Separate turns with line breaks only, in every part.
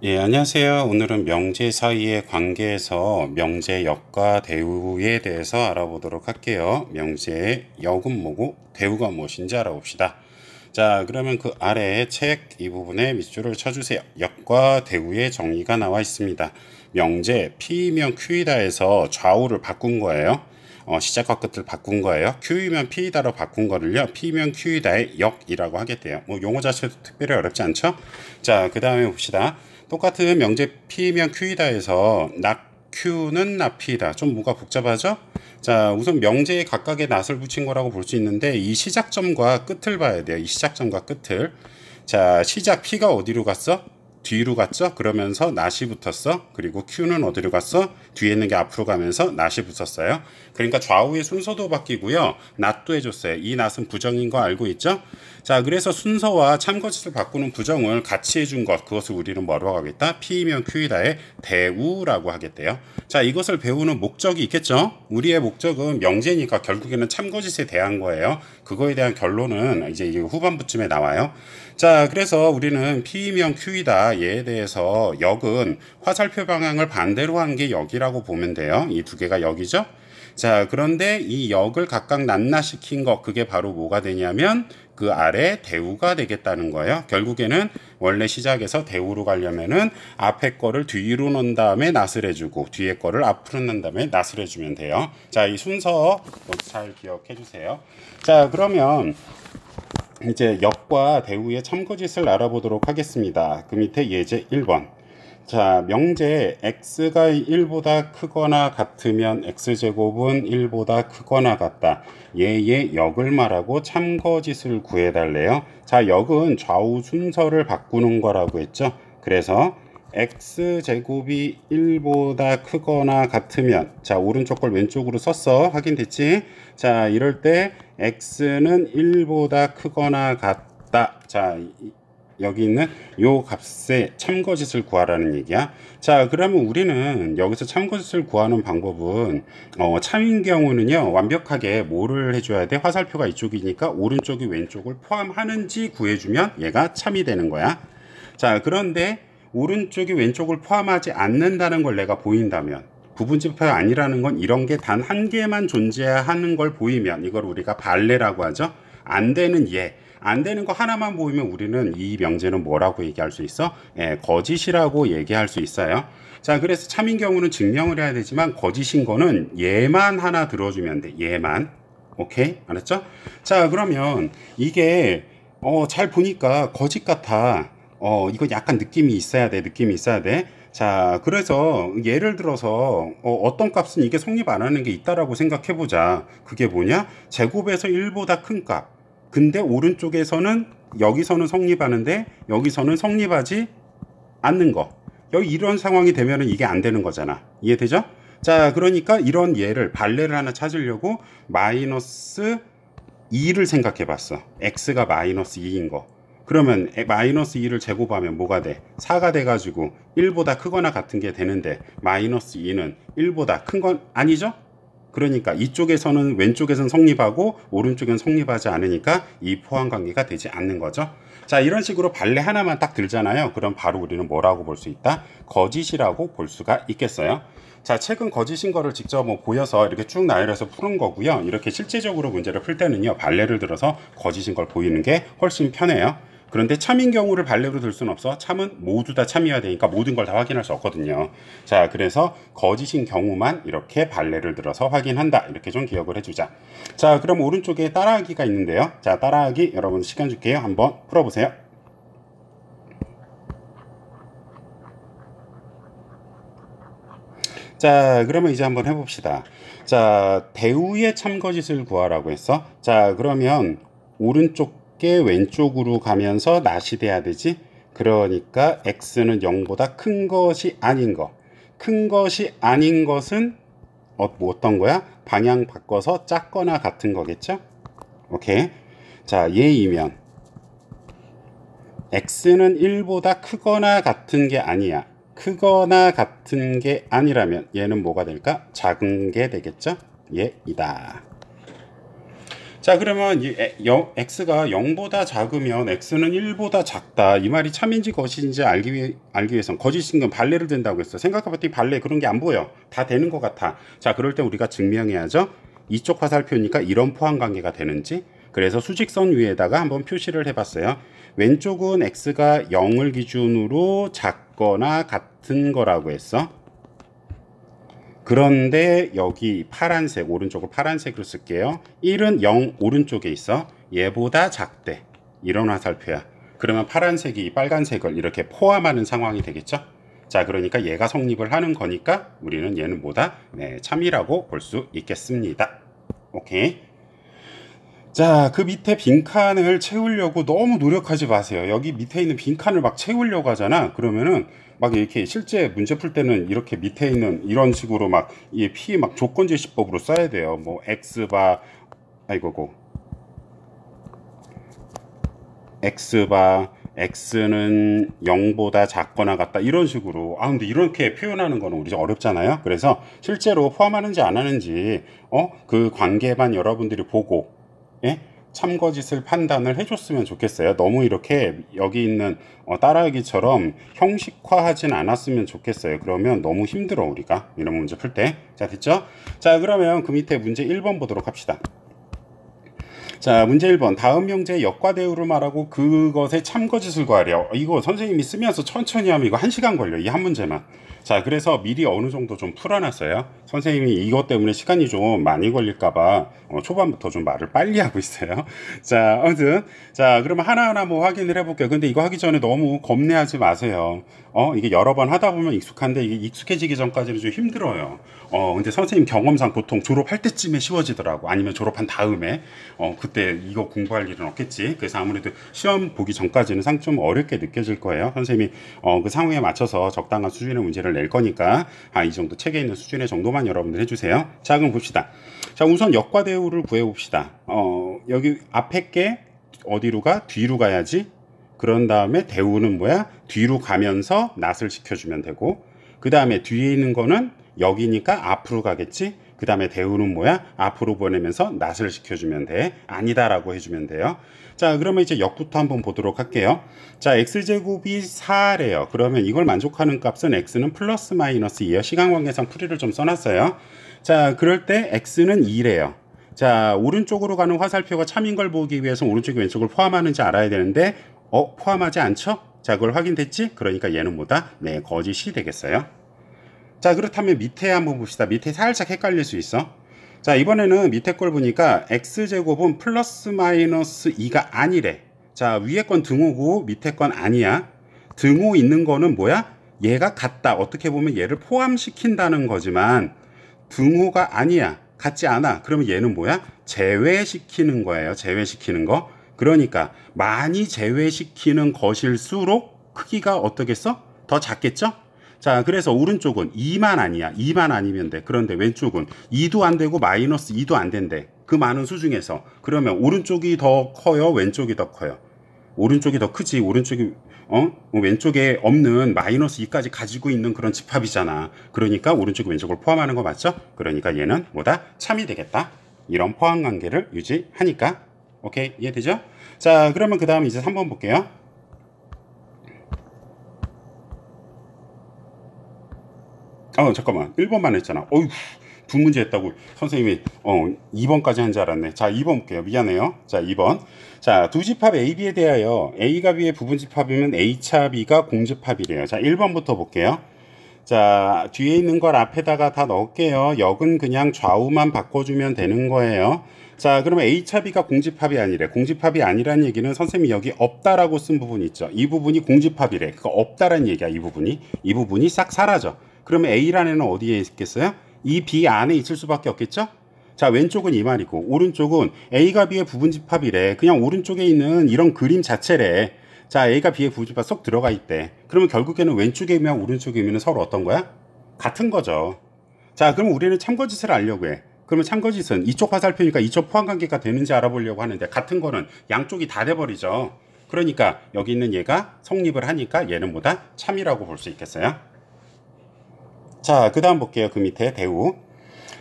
예, 안녕하세요. 오늘은 명제 사이의 관계에서 명제 역과 대우에 대해서 알아보도록 할게요. 명제의 역은 뭐고 대우가 무엇인지 알아봅시다. 자, 그러면 그 아래 책 이 부분에 밑줄을 쳐주세요. 역과 대우의 정의가 나와 있습니다. 명제 P이면 Q이다에서 좌우를 바꾼 거예요. 시작과 끝을 바꾼 거예요. Q이면 P이다로 바꾼 거를요. P면 Q이다의 역이라고 하겠대요. 뭐 용어 자체도 특별히 어렵지 않죠? 자, 그 다음에 봅시다. 똑같은 명제 P면 Q이다에서 낫 Q는 낫P이다. 좀 뭐가 복잡하죠? 자, 우선 명제에 각각의 낫을 붙인 거라고 볼 수 있는데 이 시작점과 끝을 봐야 돼요. 이 시작점과 끝을. 자, 시작 P가 어디로 갔어? 뒤로 갔죠? 그러면서 낫이 붙었어. 그리고 Q는 어디로 갔어? 뒤에 있는 게 앞으로 가면서 낫이 붙었어요. 그러니까 좌우의 순서도 바뀌고요. 낫도 해줬어요. 이 낫은 부정인 거 알고 있죠? 자, 그래서 순서와 참거짓을 바꾸는 부정을 같이 해준 것, 그것을 우리는 뭐라고 하겠다? P이면 Q이다의 대우라고 하겠대요. 자, 이것을 배우는 목적이 있겠죠? 우리의 목적은 명제니까 결국에는 참거짓에 대한 거예요. 그거에 대한 결론은 이제 후반부쯤에 나와요. 자, 그래서 우리는 P이면 Q이다 얘에 대해서 역은 화살표 방향을 반대로 한 게 역이라고 보면 돼요. 이 두 개가 역이죠. 자, 그런데 이 역을 각각 낱낱시킨 것, 그게 바로 뭐가 되냐면 그 아래 대우가 되겠다는 거예요. 결국에는 원래 시작에서 대우로 가려면은 앞에 거를 뒤로 놓은 다음에 낫을 해주고 뒤에 거를 앞으로 놓은 다음에 낫을 해주면 돼요. 자, 이 순서 잘 기억해 주세요. 자, 그러면 이제 역과 대우의 참고짓을 알아보도록 하겠습니다. 그 밑에 예제 1번. 자, 명제 x가 1보다 크거나 같으면 x제곱은 1보다 크거나 같다. 얘의 역을 말하고 참거짓을 구해달래요. 자, 역은 좌우 순서를 바꾸는 거라고 했죠. 그래서 x제곱이 1보다 크거나 같으면, 자, 오른쪽 걸 왼쪽으로 썼어. 확인됐지? 자, 이럴 때 x는 1보다 크거나 같다. 자, 여기 있는 요 값의 참거짓을 구하라는 얘기야. 자, 그러면 우리는 여기서 참거짓을 구하는 방법은 참인 경우는요, 완벽하게 뭐를 해줘야 돼? 화살표가 이쪽이니까 오른쪽이 왼쪽을 포함하는지 구해주면 얘가 참이 되는 거야. 자, 그런데 오른쪽이 왼쪽을 포함하지 않는다는 걸 내가 보인다면, 부분집합이 아니라는 건 이런 게 단 한 개만 존재하는 걸 보이면 이걸 우리가 발레라고 하죠. 안 되는 예, 안 되는 거 하나만 보이면 우리는 이 명제는 뭐라고 얘기할 수 있어? 예, 거짓이라고 얘기할 수 있어요. 자, 그래서 참인 경우는 증명을 해야 되지만 거짓인 거는 얘만 하나 들어주면 돼. 얘만. 오케이? 알았죠? 자, 그러면 이게 잘 보니까 거짓 같아. 이거 약간 느낌이 있어야 돼. 느낌이 있어야 돼. 자, 그래서 예를 들어서 어떤 값은 이게 성립 안 하는 게 있다라고 생각해 보자. 그게 뭐냐? 제곱에서 1보다 큰 값. 근데 오른쪽에서는 여기서는 성립하는데 여기서는 성립하지 않는 거. 여기 이런 상황이 되면은 이게 안 되는 거잖아. 이해되죠? 자, 그러니까 이런 예를 발레를 하나 찾으려고 마이너스 2를 생각해 봤어. x가 마이너스 2인 거. 그러면 마이너스 2를 제곱하면 뭐가 돼? 4가 돼가지고 1보다 크거나 같은 게 되는데 마이너스 2는 1보다 큰 건 아니죠? 그러니까 이쪽에서는 왼쪽에서는 성립하고 오른쪽에는 성립하지 않으니까 이 포함 관계가 되지 않는 거죠. 자, 이런 식으로 발레 하나만 딱 들잖아요. 그럼 바로 우리는 뭐라고 볼 수 있다? 거짓이라고 볼 수가 있겠어요. 자, 책은 거짓인 거를 직접 뭐 보여서 이렇게 쭉 나열해서 푸는 거고요. 이렇게 실제적으로 문제를 풀 때는요, 발레를 들어서 거짓인 걸 보이는 게 훨씬 편해요. 그런데 참인 경우를 발레로 들 수는 없어. 참은 모두 다 참여해야 되니까 모든 걸 다 확인할 수 없거든요. 자, 그래서 거짓인 경우만 이렇게 발레를 들어서 확인한다. 이렇게 좀 기억을 해주자. 자, 그럼 오른쪽에 따라하기가 있는데요. 자, 따라하기 여러분 시간 줄게요. 한번 풀어보세요. 자, 그러면 이제 한번 해봅시다. 자, 대우의 참거짓을 구하라고 했어. 자, 그러면 오른쪽에 왼쪽으로 가면서 낫이 돼야 되지. 그러니까 x는 0보다 큰 것이 아닌 거. 큰 것이 아닌 것은 뭐 어떤 거야? 방향 바꿔서 작거나 같은 거겠죠? 오케이. 자, 예이면 x는 1보다 크거나 같은 게 아니야. 크거나 같은 게 아니라면 얘는 뭐가 될까? 작은 게 되겠죠? 얘이다. 자, 그러면 x가 0보다 작으면 x는 1보다 작다. 이 말이 참인지 거짓인지 알기 위해선 거짓인 건 발레를 된다고 했어. 생각해봤더니 발레 그런 게 안 보여. 다 되는 것 같아. 자, 그럴 때 우리가 증명해야죠. 이쪽 화살표니까 이런 포함관계가 되는지. 그래서 수직선 위에다가 한번 표시를 해봤어요. 왼쪽은 x가 0을 기준으로 작거나 같은 거라고 했어. 그런데 여기 파란색, 오른쪽을 파란색으로 쓸게요. 1은 0 오른쪽에 있어. 얘보다 작대. 이런 화살표야. 그러면 파란색이 빨간색을 이렇게 포함하는 상황이 되겠죠. 자, 그러니까 얘가 성립을 하는 거니까 우리는 얘는 뭐다? 네, 참이라고 볼 수 있겠습니다. 오케이. 자, 그 밑에 빈칸을 채우려고 너무 노력하지 마세요. 여기 밑에 있는 빈칸을 막 채우려고 하잖아. 그러면은 막 이렇게 실제 문제 풀 때는 이렇게 밑에 있는 이런 식으로 막 이 P 막 조건 제시법으로 써야 돼요. 뭐 X바 아이고고 X바 X는 0보다 작거나 같다 이런 식으로. 아, 근데 이렇게 표현하는 거는 우리 어렵잖아요. 그래서 실제로 포함하는지 안 하는지 그 관계만 여러분들이 보고, 예? 참거짓을 판단을 해줬으면 좋겠어요. 너무 이렇게 여기 있는 따라하기처럼 형식화하진 않았으면 좋겠어요. 그러면 너무 힘들어 우리가 이런 문제 풀 때. 자, 됐죠? 자, 그러면 그 밑에 문제 1번 보도록 합시다. 자, 문제 1번. 다음 명제의 역과 대우를 말하고 그것의 참거짓을 구하려. 이거 선생님이 쓰면서 천천히 하면 이거 1시간 걸려. 이 한 문제만. 자, 그래서 미리 어느 정도 좀 풀어놨어요. 선생님이 이것 때문에 시간이 좀 많이 걸릴까봐 초반부터 좀 말을 빨리 하고 있어요. 자, 아무튼. 자, 그러면 하나하나 뭐 확인을 해볼게요. 근데 이거 하기 전에 너무 겁내하지 마세요. 이게 여러 번 하다 보면 익숙한데 이게 익숙해지기 전까지는 좀 힘들어요. 근데 선생님 경험상 보통 졸업할 때쯤에 쉬워지더라고. 아니면 졸업한 다음에. 그때 이거 공부할 일은 없겠지. 그래서 아무래도 시험 보기 전까지는 좀 어렵게 느껴질 거예요. 선생님이 그 상황에 맞춰서 적당한 수준의 문제를 낼 거니까 이 정도 책에 있는 수준의 정도만 여러분들 해주세요. 자, 그럼 봅시다. 자, 우선 역과 대우를 구해봅시다. 여기 앞에 게 어디로 가? 뒤로 가야지. 그런 다음에 대우는 뭐야? 뒤로 가면서 낫을 시켜주면 되고, 그 다음에 뒤에 있는 거는 여기니까 앞으로 가겠지. 그 다음에 대우는 뭐야? 앞으로 보내면서 낫을 시켜주면 돼. 아니다라고 해주면 돼요. 자, 그러면 이제 역부터 한번 보도록 할게요. 자, x제곱이 4래요. 그러면 이걸 만족하는 값은 x는 플러스 마이너스 2예요. 시간관계상 풀이를 좀 써놨어요. 자, 그럴 때 x는 2래요. 자, 오른쪽으로 가는 화살표가 참인 걸 보기 위해서 오른쪽이 왼쪽을 포함하는지 알아야 되는데 포함하지 않죠? 자, 그걸 확인됐지? 그러니까 얘는 뭐다? 네, 거짓이 되겠어요. 자, 그렇다면 밑에 한번 봅시다. 밑에 살짝 헷갈릴 수 있어. 자, 이번에는 밑에 걸 보니까 x제곱은 플러스 마이너스 2가 아니래. 자, 위에 건 등호고 밑에 건 아니야. 등호 있는 거는 뭐야? 얘가 같다. 어떻게 보면 얘를 포함시킨다는 거지만 등호가 아니야. 같지 않아. 그러면 얘는 뭐야? 제외시키는 거예요. 제외시키는 거. 그러니까 많이 제외시키는 것일수록 크기가 어떻겠어? 더 작겠죠? 자, 그래서 오른쪽은 2만 아니야. 2만 아니면 돼. 그런데 왼쪽은 2도 안 되고 마이너스 2도 안 된대. 그 많은 수 중에서. 그러면 오른쪽이 더 커요? 왼쪽이 더 커요? 오른쪽이 더 크지. 오른쪽이 왼쪽에 없는 마이너스 2까지 가지고 있는 그런 집합이잖아. 그러니까 오른쪽이 왼쪽을 포함하는 거 맞죠? 그러니까 얘는 뭐다? 참이 되겠다. 이런 포함 관계를 유지하니까. 오케이, 이해되죠? 자, 그러면 그 다음 이제 3번 볼게요. 잠깐만. 1번만 했잖아. 어휴, 두 문제 했다고 선생님이 2번까지 한 줄 알았네. 자, 2번 볼게요. 미안해요. 자, 2번. 자, 두 집합 A, B에 대하여 A가 B의 부분집합이면 A차 B가 공집합이래요. 자, 1번부터 볼게요. 자, 뒤에 있는 걸 앞에다가 다 넣을게요. 역은 그냥 좌우만 바꿔주면 되는 거예요. 자, 그러면 A차 B가 공집합이 아니래. 공집합이 아니란 얘기는 선생님이 여기 없다라고 쓴 부분 있죠. 이 부분이 공집합이래. 그거 없다란 얘기야, 이 부분이. 이 부분이 싹 사라져. 그러면 A라는 애는 어디에 있겠어요? 이 B 안에 있을 수밖에 없겠죠? 자, 왼쪽은 이 말이고 오른쪽은 A가 B의 부분집합이래. 그냥 오른쪽에 있는 이런 그림 자체래. 자, A가 B의 부분집합 쏙 들어가 있대. 그러면 결국에는 왼쪽의 의미와 오른쪽의 의미는 서로 어떤 거야? 같은 거죠. 자, 그럼 우리는 참거짓을 알려고 해. 그러면 참거짓은 이쪽 화살표니까 이쪽 포함관계가 되는지 알아보려고 하는데 같은 거는 양쪽이 다 돼버리죠. 그러니까 여기 있는 얘가 성립을 하니까 얘는 뭐다? 참이라고 볼 수 있겠어요. 자, 그 다음 볼게요. 그 밑에 대우.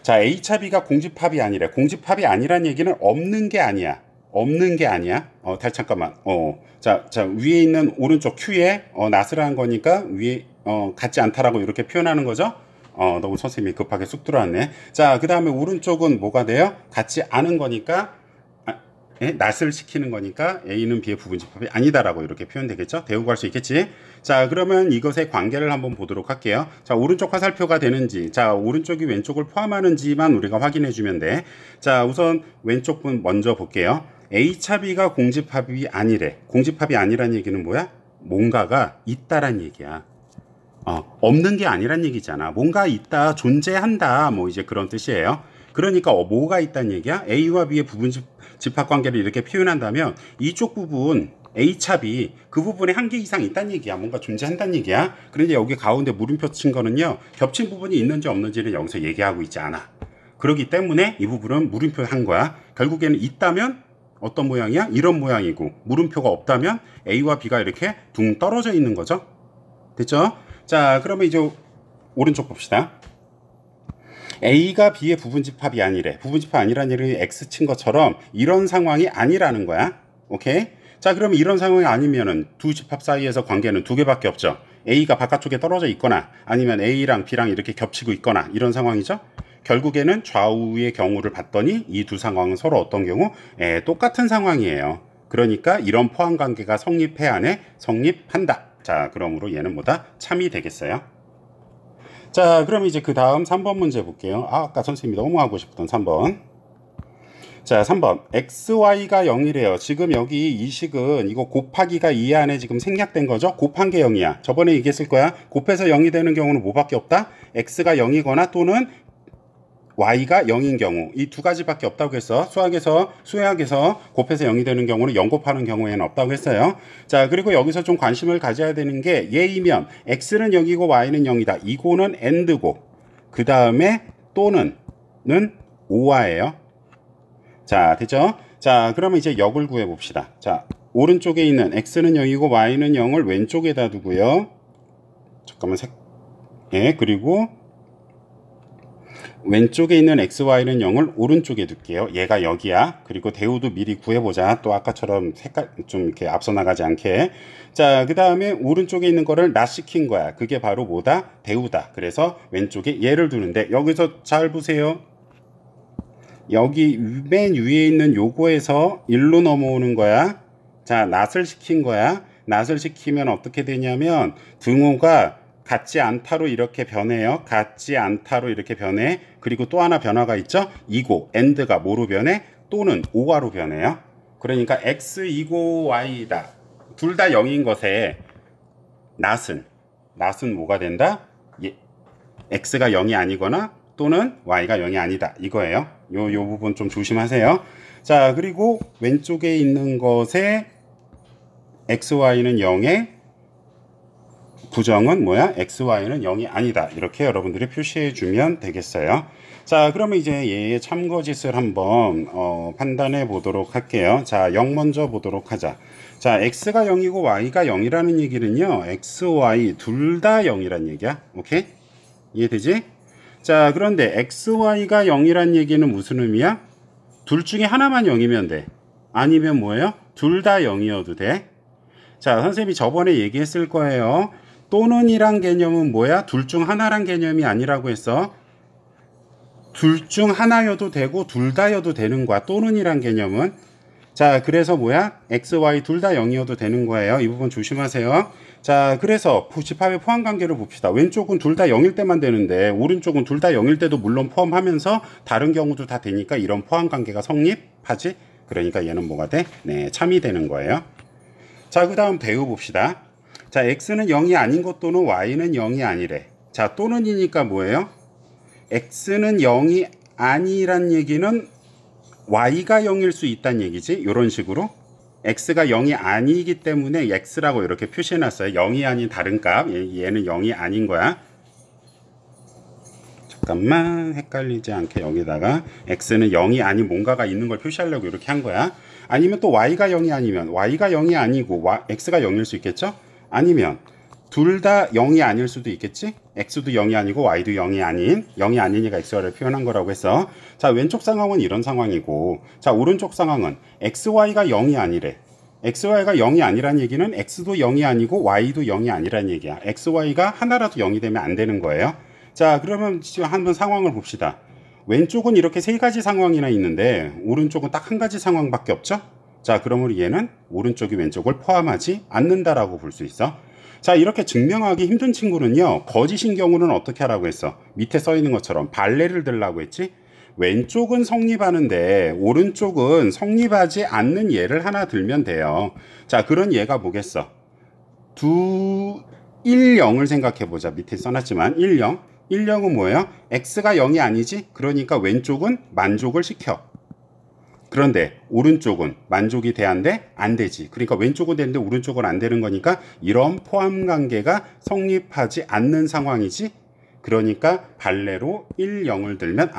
자, A차비가 공집합이 아니래. 공집합이 아니란 얘기는 없는 게 아니야. 없는 게 아니야. 잠깐만. 자, 위에 있는 오른쪽 Q에 나스라는 거니까 위에 같지 않다라고 이렇게 표현하는 거죠. 너무 선생님이 급하게 쑥 들어왔네. 자, 그 다음에 오른쪽은 뭐가 돼요? 같지 않은 거니까 낫을 시키는 거니까 A는 B의 부분집합이 아니다라고 이렇게 표현되겠죠. 대우고 할 수 있겠지. 자, 그러면 이것의 관계를 한번 보도록 할게요. 자, 오른쪽 화살표가 되는지, 자, 오른쪽이 왼쪽을 포함하는지만 우리가 확인해 주면 돼. 자, 우선 왼쪽 분 먼저 볼게요. A차 B가 공집합이 아니래. 공집합이 아니란 얘기는 뭐야? 뭔가가 있다란 얘기야. 없는 게 아니란 얘기잖아. 뭔가 있다, 존재한다, 뭐 이제 그런 뜻이에요. 그러니까 뭐가 있다는 얘기야? A와 B의 부분 집합 관계를 이렇게 표현한다면 이쪽 부분 A차 B 그 부분에 한 개 이상 있다는 얘기야. 뭔가 존재한다는 얘기야. 그런데 여기 가운데 물음표 친 거는요, 겹친 부분이 있는지 없는지를 여기서 얘기하고 있지 않아. 그렇기 때문에 이 부분은 물음표 한 거야. 결국에는 있다면 어떤 모양이야? 이런 모양이고, 물음표가 없다면 A와 B가 이렇게 둥 떨어져 있는 거죠. 됐죠? 자, 그러면 이제 오른쪽 봅시다. A가 B의 부분집합이 아니래. 부분집합 아니라는 얘기를 X 친 것처럼 이런 상황이 아니라는 거야. 오케이? 자, 그러면 이런 상황이 아니면은 두 집합 사이에서 관계는 두 개밖에 없죠. A가 바깥쪽에 떨어져 있거나 아니면 A랑 B랑 이렇게 겹치고 있거나 이런 상황이죠. 결국에는 좌우의 경우를 봤더니 이 두 상황은 서로 어떤 경우? 똑같은 상황이에요. 그러니까 이런 포함 관계가 성립해야 하네? 성립한다. 자, 그러므로 얘는 뭐다? 참이 되겠어요. 자, 그럼 이제 그 다음 3번 문제 볼게요. 아까 선생님이 너무 하고 싶었던 3번. 자, 3번. XY가 0이래요. 지금 여기 이 식은 이거 곱하기가 이 안에 지금 생략된 거죠? 곱한 게 0이야. 저번에 얘기했을 거야. 곱해서 0이 되는 경우는 뭐밖에 없다? X가 0이거나 또는 Y가 0인 경우. 이 두 가지밖에 없다고 했어. 수학에서 곱해서 0이 되는 경우는 0 곱하는 경우에는 없다고 했어요. 자, 그리고 여기서 좀 관심을 가져야 되는 게 얘이면 X는 0이고 Y는 0이다. 이거는 AND고 그 다음에 또는 는 OR예요. 자, 됐죠? 자, 그러면 이제 역을 구해 봅시다. 자, 오른쪽에 있는 X는 0이고 Y는 0을 왼쪽에다 두고요. 잠깐만 그리고 왼쪽에 있는 XY는 0을 오른쪽에 둘게요. 얘가 여기야. 그리고 대우도 미리 구해보자. 또 아까처럼 색깔 좀 이렇게 앞서 나가지 않게. 자, 그 다음에 오른쪽에 있는 거를 낫시킨 거야. 그게 바로 뭐다? 대우다. 그래서 왼쪽에 얘를 두는데 여기서 잘 보세요. 여기 맨 위에 있는 요거에서 1로 넘어오는 거야. 자, 낫을 시킨 거야. 낫을 시키면 어떻게 되냐면 등호가 같지 않다로 이렇게 변해요. 같지 않다로 이렇게 변해. 그리고 또 하나 변화가 있죠. 이고, AND가 뭐로 변해? 또는 OR로 변해요. 그러니까 X 이고 Y다. 둘 다 0인 것에 낫은 뭐가 된다? X가 0이 아니거나 또는 Y가 0이 아니다. 이거예요. 요 부분 좀 조심하세요. 자, 그리고 왼쪽에 있는 것에 XY는 0에 부정은 뭐야? XY는 0이 아니다. 이렇게 여러분들이 표시해 주면 되겠어요. 자, 그러면 이제 얘의 참거짓을 한번 판단해 보도록 할게요. 자, 0 먼저 보도록 하자. 자, X가 0이고 Y가 0이라는 얘기는요, X, Y 둘 다 0이란 얘기야. 오케이? 이해되지? 자, 그런데 X, Y가 0이란 얘기는 무슨 의미야? 둘 중에 하나만 0이면 돼. 아니면 뭐예요? 둘 다 0이어도 돼. 자, 선생님이 저번에 얘기했을 거예요. 또는이란 개념은 뭐야? 둘 중 하나란 개념이 아니라고 했어. 둘 중 하나여도 되고 둘 다여도 되는 거야. 또는이란 개념은. 자, 그래서 뭐야? X, Y 둘 다 0이어도 되는 거예요. 이 부분 조심하세요. 자, 그래서 집합의 포함 관계를 봅시다. 왼쪽은 둘 다 0일 때만 되는데 오른쪽은 둘 다 0일 때도 물론 포함하면서 다른 경우도 다 되니까 이런 포함 관계가 성립하지? 그러니까 얘는 뭐가 돼? 네, 참이 되는 거예요. 자, 그 다음 배우 봅시다. 자, X는 0이 아닌 것 또는 Y는 0이 아니래. 자, 또는이니까 뭐예요? X는 0이 아니란 얘기는 Y가 0일 수 있다는 얘기지. 이런 식으로. X가 0이 아니기 때문에 X라고 이렇게 표시해놨어요. 0이 아닌 다른 값. 얘는 0이 아닌 거야. 잠깐만 헷갈리지 않게 여기다가 X는 0이 아닌 뭔가가 있는 걸 표시하려고 이렇게 한 거야. 아니면 또 Y가 0이 아니면 Y가 0이 아니고 X가 0일 수 있겠죠? 아니면 둘 다 0이 아닐 수도 있겠지? x도 0이 아니고 y도 0이 아닌 0이 아니니까 xy를 표현한 거라고 했어. 자, 왼쪽 상황은 이런 상황이고, 자, 오른쪽 상황은 xy가 0이 아니래. xy가 0이 아니란 얘기는 x도 0이 아니고 y도 0이 아니란 얘기야. xy가 하나라도 0이 되면 안 되는 거예요. 자, 그러면 지금 한번 상황을 봅시다. 왼쪽은 이렇게 세 가지 상황이나 있는데 오른쪽은 딱 한 가지 상황밖에 없죠? 자, 그러면 얘는 오른쪽이 왼쪽을 포함하지 않는다라고 볼 수 있어. 자, 이렇게 증명하기 힘든 친구는요, 거짓인 경우는 어떻게 하라고 했어? 밑에 써 있는 것처럼 발레를 들라고 했지? 왼쪽은 성립하는데 오른쪽은 성립하지 않는 예를 하나 들면 돼요. 자, 그런 예가 뭐겠어? 1, 0을 생각해 보자. 밑에 써놨지만 1, 0. 1, 0은 뭐예요? x가 0이 아니지? 그러니까 왼쪽은 만족을 시켜. 그런데 오른쪽은 만족이 돼야한데 안 되지. 그러니까 왼쪽은 되는데 오른쪽은 안 되는 거니까 이런 포함 관계가 성립하지 않는 상황이지. 그러니까 발레로 1, 0을 들면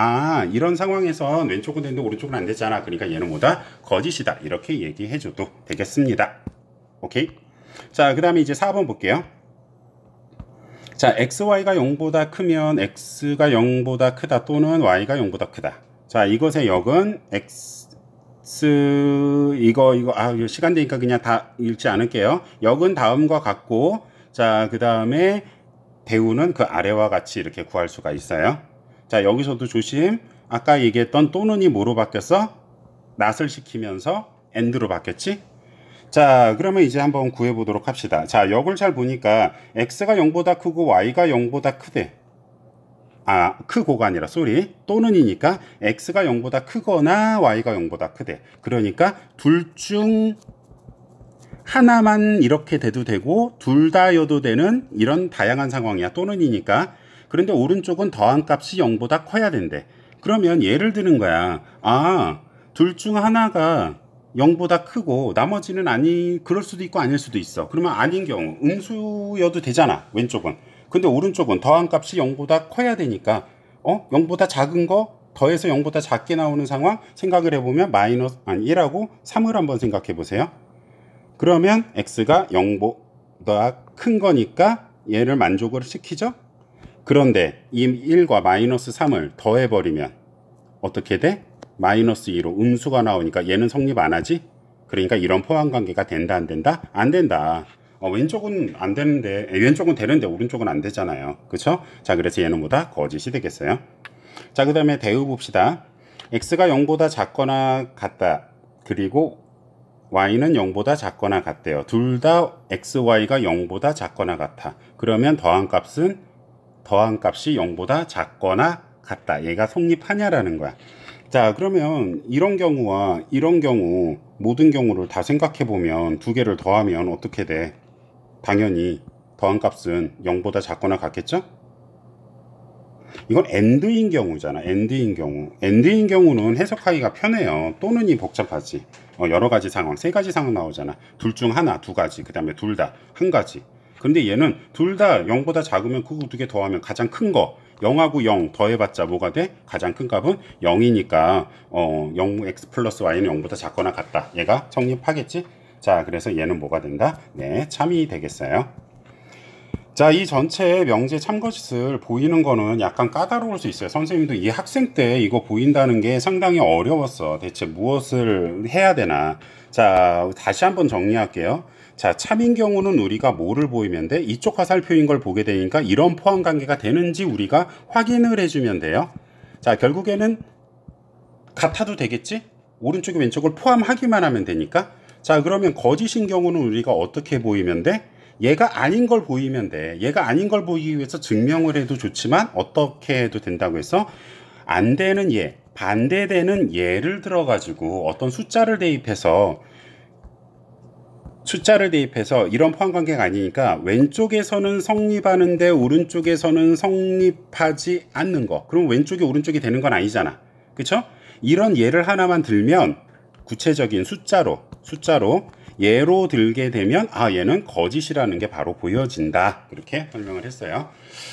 이런 상황에선 왼쪽은 되는데 오른쪽은 안 되잖아. 그러니까 얘는 뭐다? 거짓이다. 이렇게 얘기해줘도 되겠습니다. 오케이? 자, 그 다음에 이제 4번 볼게요. 자, xy가 0보다 크면 x가 0보다 크다 또는 y가 0보다 크다. 자, 이것의 역은 이거 시간 되니까 그냥 다 읽지 않을게요. 역은 다음과 같고, 자, 그 다음에 대우는 그 아래와 같이 이렇게 구할 수가 있어요. 자, 여기서도 조심. 아까 얘기했던 또는이 뭐로 바뀌었어? not을 시키면서 and로 바뀌었지? 자, 그러면 이제 한번 구해보도록 합시다. 자, 역을 잘 보니까 x가 0보다 크고 y가 0보다 크대. 크고가 아니라 또는이니까 x가 0보다 크거나 y가 0보다 크대. 그러니까 둘 중 하나만 이렇게 돼도 되고 둘 다여도 되는 이런 다양한 상황이야. 또는이니까. 그런데 오른쪽은 더한 값이 0보다 커야 된대. 그러면 예를 드는 거야. 둘 중 하나가 0보다 크고 나머지는 그럴 수도 있고 아닐 수도 있어. 그러면 아닌 경우 음수여도 되잖아. 왼쪽은. 근데 오른쪽은 더한 값이 0보다 커야 되니까 0보다 작은 거 더해서 0보다 작게 나오는 상황 생각을 해보면 1하고 3을 한번 생각해 보세요. 그러면 x가 0보다 큰 거니까 얘를 만족을 시키죠. 그런데 이 1과 마이너스 3을 더해버리면 어떻게 돼? 마이너스 2로 음수가 나오니까 얘는 성립 안 하지? 그러니까 이런 포함관계가 된다 안 된다? 안 된다. 왼쪽은 안 되는데 왼쪽은 되는데 오른쪽은 안 되잖아요. 그쵸? 자, 그래서 얘는 뭐다? 거짓이 되겠어요. 자, 그 다음에 대우 봅시다. x가 0보다 작거나 같다. 그리고 y는 0보다 작거나 같대요. 둘 다 xy가 0보다 작거나 같아. 그러면 더한 값이 0보다 작거나 같다. 얘가 성립하냐라는 거야. 자, 그러면 이런 경우와 이런 경우 모든 경우를 다 생각해 보면 두 개를 더하면 어떻게 돼? 당연히 더한 값은 0보다 작거나 같겠죠? 이건 AND인 경우잖아. AND인 경우는 해석하기가 편해요. 또는이 복잡하지. 여러 가지 상황, 세 가지 상황 나오잖아. 둘 중 하나, 두 가지, 그 다음에 둘 다 한 가지. 근데 얘는 둘 다 0보다 작으면 그거 두 개 더하면 가장 큰 거 0하고 0 더해봤자 뭐가 돼? 가장 큰 값은 0이니까 0x 플러스 y는 0보다 작거나 같다. 얘가 성립하겠지? 자, 그래서 얘는 뭐가 된다? 네, 참이 되겠어요. 자, 이 전체 명제 참거짓을 보이는 거는 약간 까다로울 수 있어요. 선생님도 이 학생 때 이거 보인다는 게 상당히 어려웠어. 대체 무엇을 해야 되나? 자, 다시 한번 정리할게요. 자, 참인 경우는 우리가 뭐를 보이면 돼? 이쪽 화살표인 걸 보게 되니까 이런 포함 관계가 되는지 우리가 확인을 해주면 돼요. 자, 결국에는 같아도 되겠지? 오른쪽이 왼쪽을 포함하기만 하면 되니까. 자, 그러면 거짓인 경우는 우리가 어떻게 보이면 돼? 얘가 아닌 걸 보이면 돼. 얘가 아닌 걸 보이기 위해서 증명을 해도 좋지만 어떻게 해도 된다고 해서 안 되는 예, 반대되는 예를 들어가지고 어떤 숫자를 대입해서 이런 포함관계가 아니니까 왼쪽에서는 성립하는데 오른쪽에서는 성립하지 않는 거. 그럼 왼쪽이 오른쪽이 되는 건 아니잖아. 그쵸? 이런 예를 하나만 들면 구체적인 숫자로 예로 들게 되면 얘는 거짓이라는 게 바로 보여진다. 이렇게 설명을 했어요.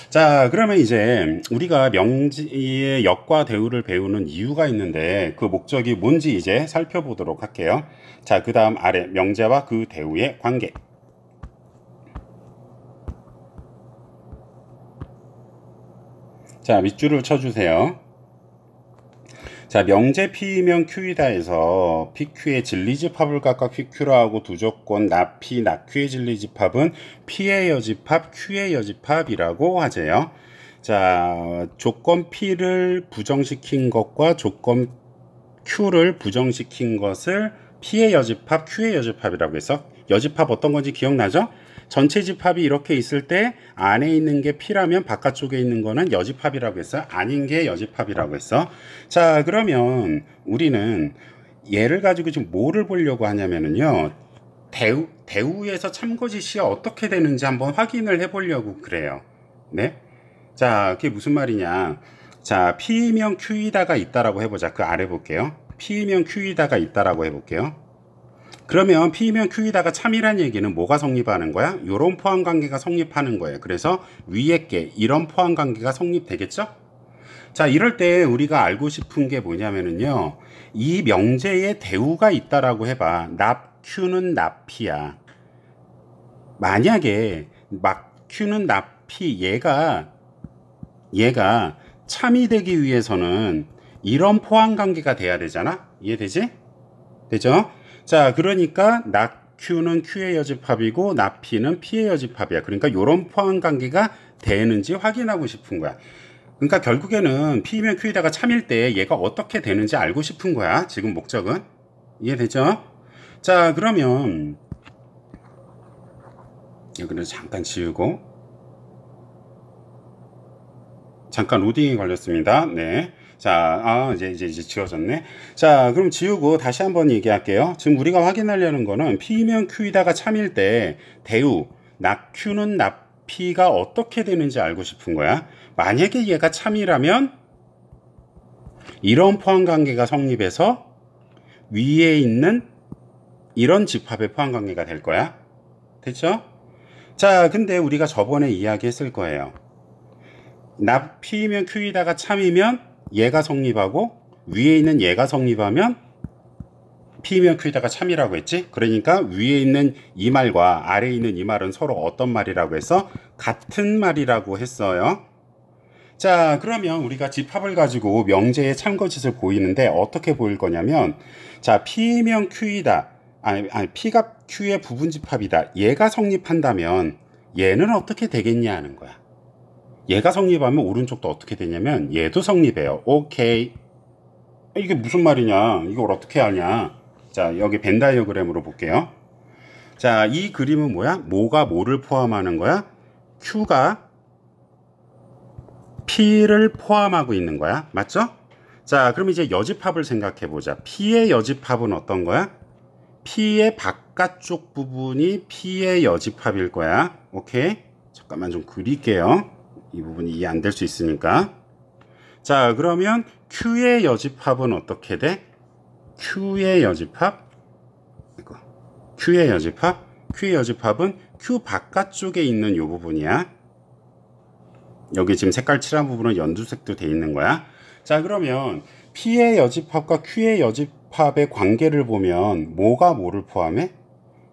자, 그러면 이제 우리가 명제의 역과 대우를 배우는 이유가 있는데 그 목적이 뭔지 이제 살펴보도록 할게요. 자, 그 다음 아래 명제와 그 대우의 관계. 자, 밑줄을 쳐주세요. 자, 명제 P이면 Q이다에서 PQ의 진리집합을 각각 PQ로 하고 두 조건 나 P, 나 Q의 진리집합은 P의 여집합, Q의 여집합이라고 하재요. 자, 조건 P를 부정시킨 것과 조건 Q를 부정시킨 것을 P의 여집합, Q의 여집합이라고 해서 여집합 어떤 건지 기억나죠? 전체 집합이 이렇게 있을 때 안에 있는 게 P라면 바깥쪽에 있는 거는 여집합이라고 했어. 아닌 게 여집합이라고 했어. 자, 그러면 우리는 얘를 가지고 지금 뭐를 보려고 하냐면은요. 대우에서 참고지시가 어떻게 되는지 한번 확인을 해보려고 그래요. 네? 자, 그게 무슨 말이냐. 자, P이면 Q이다가 있다라고 해보자. 그 아래 볼게요. P이면 Q이다가 있다라고 해볼게요. 그러면 P이면 Q이다가 참이란 얘기는 뭐가 성립하는 거야? 요런 포함관계가 성립하는 거예요. 그래서 위에 게 이런 포함관계가 성립되겠죠? 자, 이럴 때 우리가 알고 싶은 게 뭐냐면은요. 이 명제에 대우가 있다라고 해봐. 납 Q는 납 P야. 만약에 막 Q는 납 P 얘가 참이 되기 위해서는 이런 포함관계가 돼야 되잖아? 이해되지? 되죠? 자, 그러니까 나 Q는 Q의 여집합이고 나 P는 P의 여집합이야. 그러니까 이런 포함관계가 되는지 확인하고 싶은 거야. 그러니까 결국에는 P면 Q에다가 참일 때 얘가 어떻게 되는지 알고 싶은 거야. 지금 목적은. 이해되죠? 자, 그러면 여기는 잠깐 지우고 잠깐 로딩이 걸렸습니다. 네. 자, 이제 지워졌네. 자, 그럼 지우고 다시 한번 얘기할게요. 지금 우리가 확인하려는 거는 P면 Q이다가 참일 때 대우, 나 Q는 나 P가 어떻게 되는지 알고 싶은 거야. 만약에 얘가 참이라면 이런 포함관계가 성립해서 위에 있는 이런 집합의 포함관계가 될 거야. 됐죠? 자, 근데 우리가 저번에 이야기했을 거예요. 나 P면 Q이다가 참이면 얘가 성립하고 위에 있는 얘가 성립하면 P면 Q에다가 참이라고 했지. 그러니까 위에 있는 이 말과 아래에 있는 이 말은 서로 어떤 말이라고 해서 같은 말이라고 했어요. 자, 그러면 우리가 집합을 가지고 명제의 참거짓을 보이는데 어떻게 보일 거냐면, 자, P면 Q이다. P가 Q의 부분집합이다. 얘가 성립한다면 얘는 어떻게 되겠냐 하는 거야. 얘가 성립하면 오른쪽도 어떻게 되냐면 얘도 성립해요. 오케이. 이게 무슨 말이냐? 이걸 어떻게 하냐? 자, 여기 벤 다이어그램으로 볼게요. 자, 이 그림은 뭐야? 뭐가 뭐를 포함하는 거야? Q가 P를 포함하고 있는 거야. 맞죠? 자, 그럼 이제 여집합을 생각해 보자. P의 여집합은 어떤 거야? P의 바깥쪽 부분이 P의 여집합일 거야. 오케이? 잠깐만 좀 그릴게요. 이 부분이 이해 안 될 수 있으니까. 자, 그러면 Q의 여집합은 어떻게 돼? Q의 여집합? Q의 여집합은 Q 바깥쪽에 있는 이 부분이야. 여기 지금 색깔 칠한 부분은 연두색도 돼 있는 거야. 자, 그러면 P의 여집합과 Q의 여집합의 관계를 보면 뭐가 뭐를 포함해?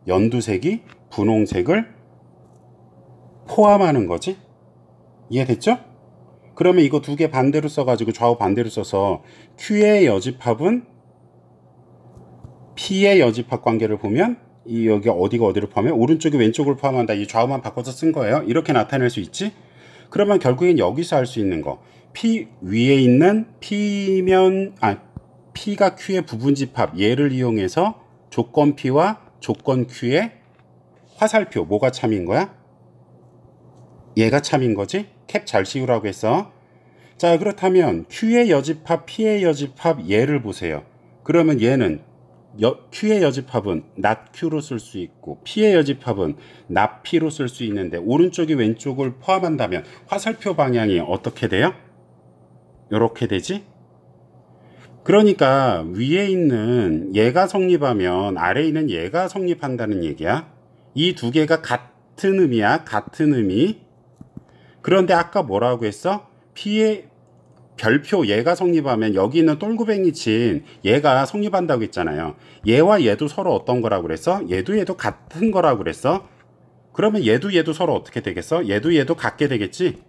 연두색이 분홍색을 포함하는 거지. 이해됐죠? 그러면 이거 두 개 반대로 써가지고 좌우 반대로 써서 Q의 여집합은 P의 여집합 관계를 보면 이 여기 어디가 어디를 포함해? 오른쪽이 왼쪽을 포함한다. 이 좌우만 바꿔서 쓴 거예요. 이렇게 나타낼 수 있지? 그러면 결국엔 여기서 할 수 있는 거. P 위에 있는 P가 Q의 부분집합 얘를 이용해서 조건 P와 조건 Q의 화살표 뭐가 참인 거야? 얘가 참인 거지? 캡 잘 씌우라고 했어. 자, 그렇다면 Q의 여집합, P의 여집합 얘를 보세요. 그러면 얘는 Q의 여집합은 not Q로 쓸 수 있고 P의 여집합은 not P로 쓸 수 있는데 오른쪽이 왼쪽을 포함한다면 화살표 방향이 어떻게 돼요? 이렇게 되지? 그러니까 위에 있는 얘가 성립하면 아래에 있는 얘가 성립한다는 얘기야. 이 두 개가 같은 의미야. 같은 의미. 그런데 아까 뭐라고 했어? P의 별표 얘가 성립하면 여기 있는 똘구뱅이 친 얘가 성립한다고 했잖아요. 얘와 얘도 서로 어떤 거라고 그랬어? 얘도 같은 거라고 그랬어. 그러면 얘도 서로 어떻게 되겠어? 얘도 같게 되겠지.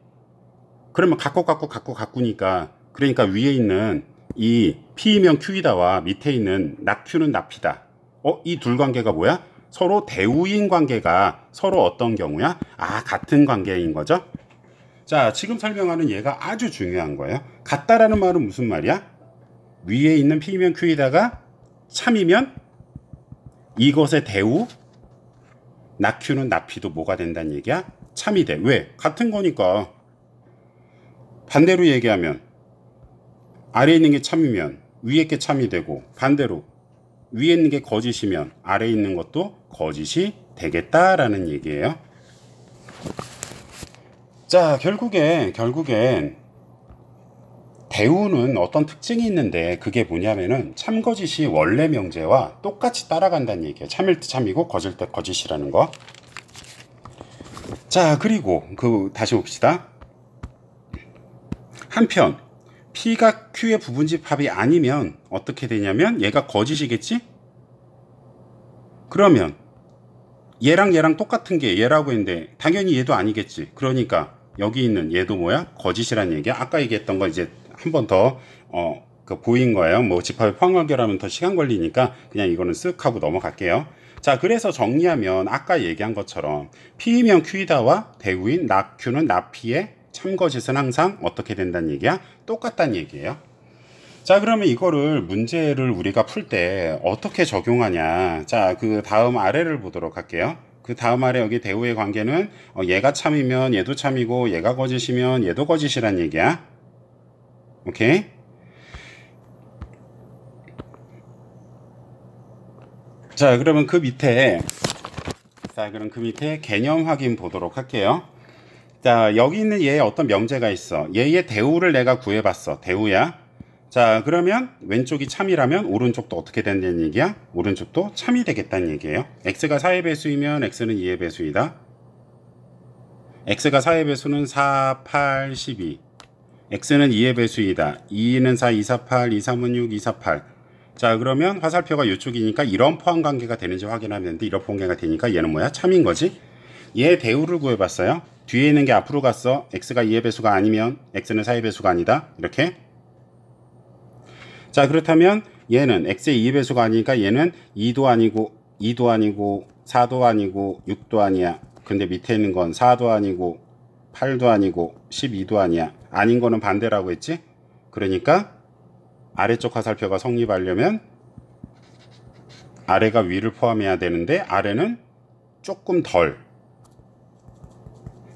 그러면 갖고니까 그러니까 위에 있는 이 P이면 Q이다와 밑에 있는 낙Q는 낙P다. 이 둘 관계가 뭐야? 서로 대우인 관계가 서로 어떤 경우야? 같은 관계인 거죠. 자, 지금 설명하는 얘가 아주 중요한 거예요. 같다라는 말은 무슨 말이야? 위에 있는 P이면 Q이다가 참이면 이것의 대우 낙Q는 낙P도 뭐가 된다는 얘기야? 참이 돼. 왜? 같은 거니까. 반대로 얘기하면 아래에 있는 게 참이면 위에 게 참이 되고, 반대로 위에 있는 게 거짓이면 아래에 있는 것도 거짓이 되겠다라는 얘기예요. 자, 결국엔 대우는 어떤 특징이 있는데 그게 뭐냐면은 참거짓이 원래 명제와 똑같이 따라간다는 얘기예요. 참일 때 참이고 거짓일 때 거짓이라는 거. 자, 그리고 다시 봅시다. 한편 P가 Q의 부분집합이 아니면 어떻게 되냐면 얘가 거짓이겠지? 그러면 얘랑 똑같은 게 얘라고 했는데 당연히 얘도 아니겠지. 그러니까 여기 있는 얘도 뭐야? 거짓이라는 얘기야. 아까 얘기했던 거 이제 한 번 더 보인 거예요. 뭐 집합에 포함 관계라면 더 시간 걸리니까 그냥 이거는 쓱 하고 넘어갈게요. 자, 그래서 정리하면 아까 얘기한 것처럼 P이면 Q이다와 대우인 낙Q는 낙P의 참거짓은 항상 어떻게 된다는 얘기야? 똑같다는 얘기예요. 자, 그러면 이거를 문제를 우리가 풀 때 어떻게 적용하냐. 자, 그 다음 아래를 보도록 할게요. 그 다음 아래 여기 대우의 관계는 얘가 참이면 얘도 참이고 얘가 거짓이면 얘도 거짓이란 얘기야. 오케이? 자, 그러면 그 밑에 개념 확인 보도록 할게요. 자, 여기 있는 얘의 어떤 명제가 있어. 얘의 대우를 내가 구해봤어. 대우야. 자, 그러면 왼쪽이 참이라면 오른쪽도 어떻게 된다는 얘기야? 오른쪽도 참이 되겠다는 얘기예요. x가 4의 배수이면 x는 2의 배수이다. x가 4의 배수는 4, 8, 12. x는 2의 배수이다. 2는 4, 2, 4, 8, 2, 3은 6, 2, 4, 8. 자, 그러면 화살표가 이쪽이니까 이런 포함 관계가 되는지 확인하면 되는데 이런 포함 관계가 되니까 얘는 뭐야? 참인 거지? 얘 대우를 구해봤어요. 뒤에 있는 게 앞으로 갔어. x가 2의 배수가 아니면 x는 4의 배수가 아니다. 이렇게. 자, 그렇다면 얘는 x의 2의 배수가 아니니까 얘는 2도 아니고 4도 아니고 6도 아니야. 근데 밑에 있는 건 4도 아니고 8도 아니고 12도 아니야. 아닌 거는 반대라고 했지? 그러니까 아래쪽 화살표가 성립하려면 아래가 위를 포함해야 되는데 아래는 조금 덜.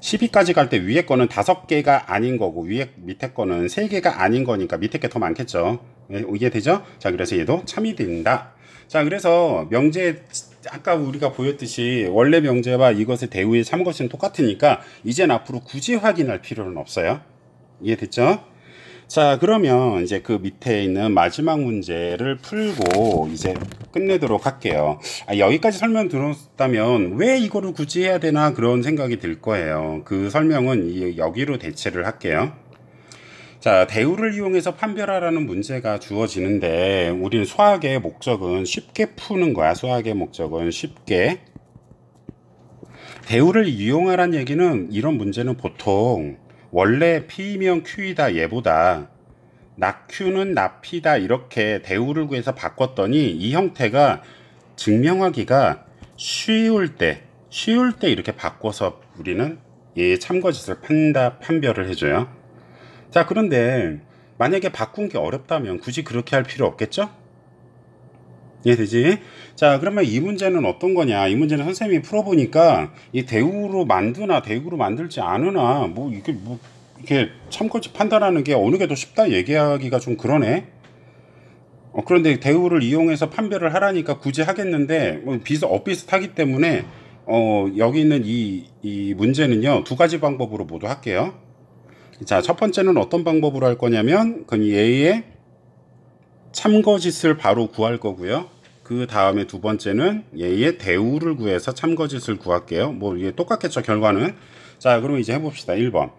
12까지 갈 때 위에 거는 5개가 아닌 거고 밑에 거는 3개가 아닌 거니까 밑에 게 더 많겠죠. 이해되죠? 자, 그래서 얘도 참이 된다. 자, 그래서 명제 아까 우리가 보였듯이 원래 명제와 이것의 대우의 참것은 똑같으니까 이젠 앞으로 굳이 확인할 필요는 없어요. 이해됐죠? 자, 그러면 이제 그 밑에 있는 마지막 문제를 풀고 이제 끝내도록 할게요. 여기까지 설명 들었다면 왜 이거를 굳이 해야 되나 그런 생각이 들 거예요. 그 설명은 여기로 대체를 할게요. 자, 대우를 이용해서 판별하라는 문제가 주어지는데 우리는 수학의 목적은 쉽게 푸는 거야. 수학의 목적은 쉽게. 대우를 이용하란 얘기는 이런 문제는 보통 원래 P이면 Q이다 얘보다 낙Q는 낙P다 이렇게 대우를 구해서 바꿨더니 이 형태가 증명하기가 쉬울 때 이렇게 바꿔서 우리는 얘의 참거짓을 판별을 해줘요. 자, 그런데 만약에 바꾼 게 어렵다면 굳이 그렇게 할 필요 없겠죠? 이해되지? 자, 그러면 이 문제는 어떤 거냐? 이 문제는 선생님이 풀어보니까 이 대우로 만드나 대우로 만들지 않으나 이렇게 참거짓 판단하는 게 어느 게 더 쉽다 얘기하기가 좀 그러네. 그런데 대우를 이용해서 판별을 하라니까 굳이 하겠는데 엇비슷하기 때문에 여기 있는 이 문제는요 2가지 방법으로 모두 할게요. 자, 첫 번째는 어떤 방법으로 할 거냐면 얘의 참거짓을 바로 구할 거고요. 그 다음에 두 번째는 얘의 대우를 구해서 참거짓을 구할게요. 이게 똑같겠죠, 결과는. 자, 그럼 이제 해봅시다. 1번.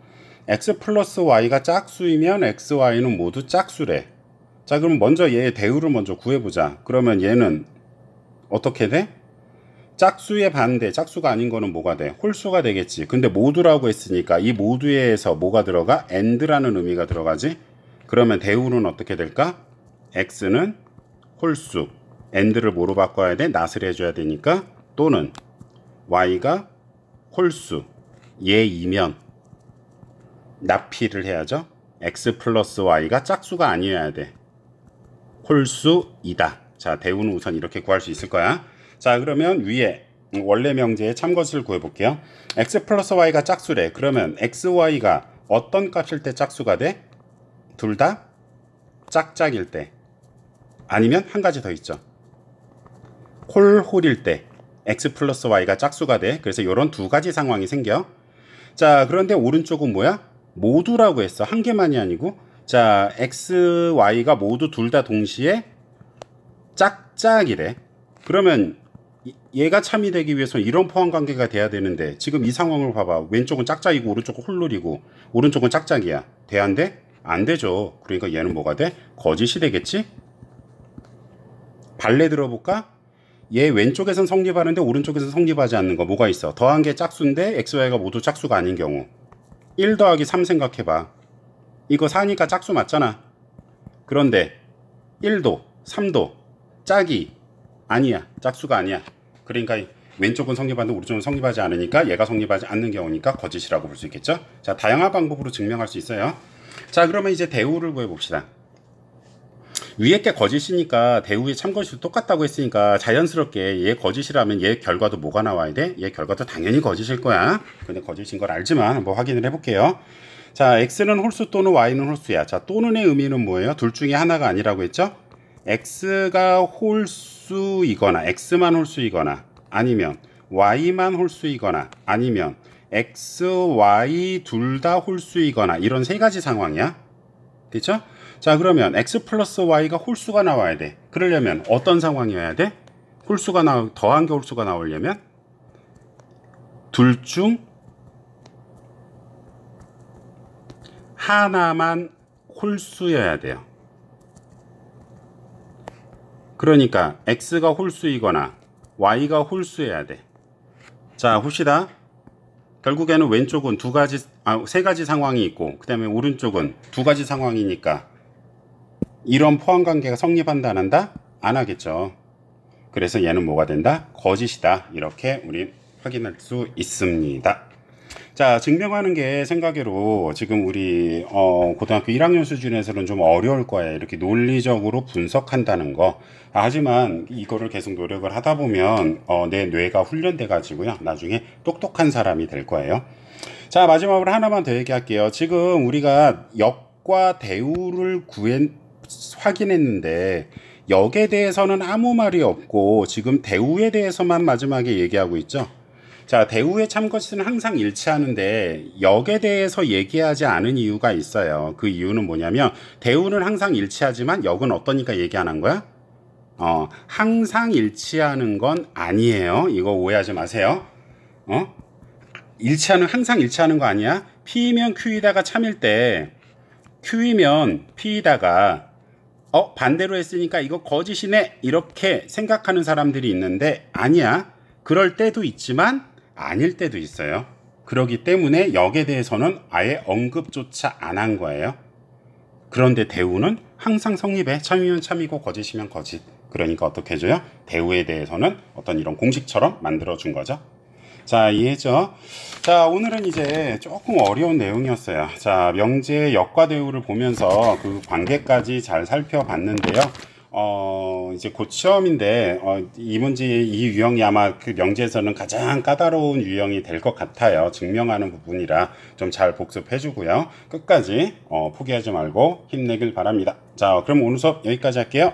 x 플러스 y가 짝수이면 x, y는 모두 짝수래. 자, 그럼 먼저 얘의 대우를 먼저 구해보자. 그러면 얘는 어떻게 돼? 짝수의 반대, 짝수가 아닌 거는 뭐가 돼? 홀수가 되겠지. 근데 모두라고 했으니까 이 모두에서 뭐가 들어가? and라는 의미가 들어가지. 그러면 대우는 어떻게 될까? x는 홀수, and를 뭐로 바꿔야 돼? not을 해줘야 되니까 또는 y가 홀수, 얘이면 납피를 해야죠. x 플러스 y가 짝수가 아니어야 돼. 홀수이다. 자, 대우는 우선 이렇게 구할 수 있을 거야. 자, 그러면 위에 원래 명제의 참것을 구해볼게요. x 플러스 y가 짝수래. 그러면 x, y가 어떤 값일 때 짝수가 돼? 둘 다 짝짝일 때. 아니면 한 가지 더 있죠. 홀홀일 때 x 플러스 y가 짝수가 돼. 그래서 이런 두 가지 상황이 생겨. 자, 그런데 오른쪽은 뭐야? 모두라고 했어. 한 개만이 아니고. 자, x, y가 모두 둘 다 동시에 짝짝이래. 그러면 얘가 참이 되기 위해서 이런 포함 관계가 돼야 되는데 지금 이 상황을 봐봐. 왼쪽은 짝짝이고 오른쪽은 홀룰이고 오른쪽은 짝짝이야. 돼야 안 돼? 안 되죠. 그러니까 얘는 뭐가 돼? 거짓이 되겠지? 발레 들어볼까? 얘 왼쪽에선 성립하는데 오른쪽에선 성립하지 않는 거 뭐가 있어? 더한 게 짝수인데 x, y가 모두 짝수가 아닌 경우 1 더하기 3 생각해봐. 이거 4니까 짝수 맞잖아. 그런데 1도 3도 짝이 아니야. 짝수가 아니야. 그러니까 왼쪽은 성립하는데 오른쪽은 성립하지 않으니까 얘가 성립하지 않는 경우니까 거짓이라고 볼 수 있겠죠. 자, 다양한 방법으로 증명할 수 있어요. 자, 그러면 이제 대우를 구해봅시다. 위에 게 거짓이니까 대우의 참거짓도 똑같다고 했으니까 자연스럽게 얘 거짓이라면 얘 결과도 뭐가 나와야 돼? 얘 결과도 당연히 거짓일 거야. 근데 거짓인 걸 알지만 한번 확인을 해볼게요. 자, x는 홀수 또는 y는 홀수야. 자, 또는의 의미는 뭐예요? 둘 중에 하나가 아니라고 했죠? x가 홀수이거나 x만 홀수이거나 아니면 y만 홀수이거나 아니면 x, y 둘 다 홀수이거나 이런 세 가지 상황이야. 됐죠? 자, 그러면 x 플러스 y가 홀수가 나와야 돼. 그러려면 어떤 상황이어야 돼? 더한 게 홀수가 나오려면 둘 중 하나만 홀수여야 돼요. 그러니까 x가 홀수이거나 y가 홀수여야 돼. 자, 봅시다. 결국에는 왼쪽은 세 가지 상황이 있고 그 다음에 오른쪽은 두 가지 상황이니까 이런 포함관계가 성립한다 안 한다? 안 하겠죠. 그래서 얘는 뭐가 된다? 거짓이다. 이렇게 우리 확인할 수 있습니다. 자, 증명하는 게 생각외로 지금 우리 고등학교 1학년 수준에서는 좀 어려울 거예요. 이렇게 논리적으로 분석한다는 거. 하지만 이거를 계속 노력을 하다 보면 내 뇌가 훈련돼 가지고요. 나중에 똑똑한 사람이 될 거예요. 자, 마지막으로 하나만 더 얘기할게요. 지금 우리가 역과 대우를 확인했는데 역에 대해서는 아무 말이 없고 지금 대우에 대해서만 마지막에 얘기하고 있죠. 자, 대우의 참거짓은 항상 일치하는데 역에 대해서 얘기하지 않은 이유가 있어요. 그 이유는 뭐냐면 대우는 항상 일치하지만 역은 어떠니까 얘기 안 한 거야? 항상 일치하는 건 아니에요. 이거 오해하지 마세요. 항상 일치하는 거 아니야? P면 Q이다가 참일 때 Q이면 P이다가 반대로 했으니까 이거 거짓이네 이렇게 생각하는 사람들이 있는데 아니야. 그럴 때도 있지만 아닐 때도 있어요. 그렇기 때문에 역에 대해서는 아예 언급조차 안 한 거예요. 그런데 대우는 항상 성립해. 참이면 참이고 거짓이면 거짓. 그러니까 어떻게 해줘요? 대우에 대해서는 어떤 이런 공식처럼 만들어준 거죠. 자, 이해죠? 자, 오늘은 이제 조금 어려운 내용이었어요. 자, 명제의 역과 대우를 보면서 그 관계까지 잘 살펴봤는데요. 이제 곧 시험인데, 이 문제, 이 유형이 아마 그 명제에서는 가장 까다로운 유형이 될 것 같아요. 증명하는 부분이라 좀 잘 복습해주고요. 끝까지, 포기하지 말고 힘내길 바랍니다. 자, 그럼 오늘 수업 여기까지 할게요.